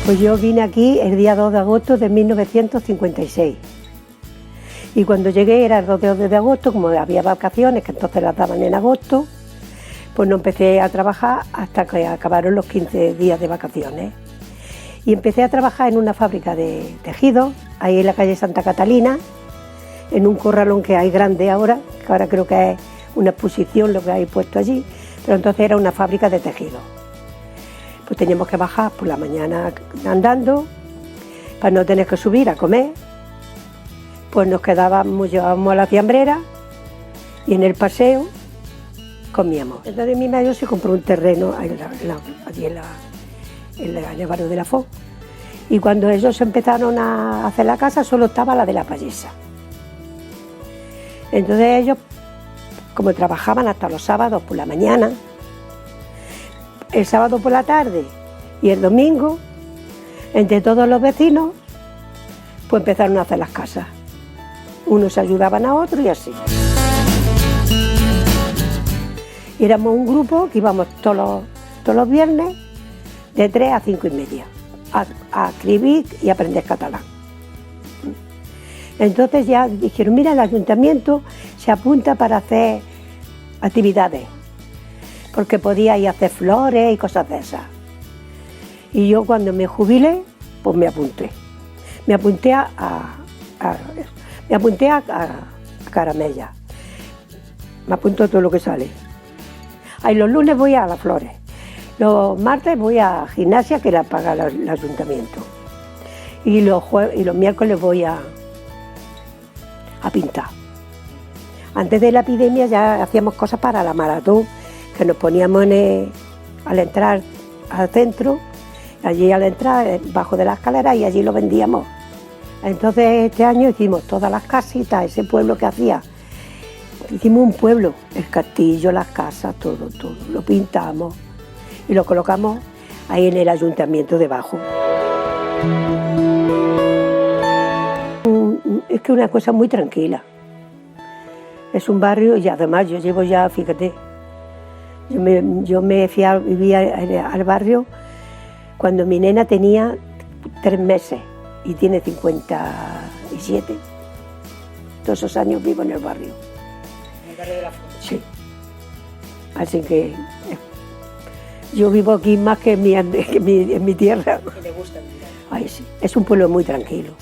Pues yo vine aquí el día 2 de agosto de 1956. Y cuando llegué era el 2 de agosto, como había vacaciones, que entonces las daban en agosto, pues no empecé a trabajar hasta que acabaron los 15 días de vacaciones. Y empecé a trabajar en una fábrica de tejidos, ahí en la calle Santa Catalina, en un corralón que hay grande ahora, que ahora creo que es una exposición lo que hay puesto allí, pero entonces era una fábrica de tejidos. Pues teníamos que bajar por la mañana andando, para no tener que subir a comer. Pues nos quedábamos, llevábamos a la fiambrera y en el paseo comíamos. Entonces mi marido se compró un terreno allí en el barrio de la Fo. Y cuando ellos empezaron a hacer la casa, solo estaba la de la payesa. Entonces ellos, como trabajaban hasta los sábados por la mañana, el sábado por la tarde y el domingo, entre todos los vecinos, pues empezaron a hacer las casas. Unos ayudaban a otros y así. Y éramos un grupo que íbamos todos los viernes de 3 a 5 y media a escribir y aprender catalán. Entonces ya dijeron, mira, el ayuntamiento se apunta para hacer actividades, porque podía ir a hacer flores y cosas de esas. Y yo cuando me jubilé, pues me apunté. Me apunté a Caramella. Me apunto a todo lo que sale. Ahí los lunes voy a las flores. Los martes voy a gimnasia, que la paga el ayuntamiento. Y los miércoles voy a pintar. Antes de la epidemia ya hacíamos cosas para la maratón, que nos poníamos al entrar al centro, allí al entrar, bajo de la escalera, y allí lo vendíamos. Entonces este año hicimos todas las casitas, ese pueblo que hacía. Hicimos un pueblo, el castillo, las casas, todo, lo pintamos y lo colocamos ahí en el ayuntamiento debajo. Es que una cosa muy tranquila. Es un barrio y además yo llevo ya, fíjate, yo me fui a vivir al barrio cuando mi nena tenía 3 meses y tiene 57. Todos esos años vivo en el barrio. ¿En el barrio de la Fo? Sí. Así que yo vivo aquí más que en mi tierra. ¿Y le gusta vivir? Ay, sí. Es un pueblo muy tranquilo.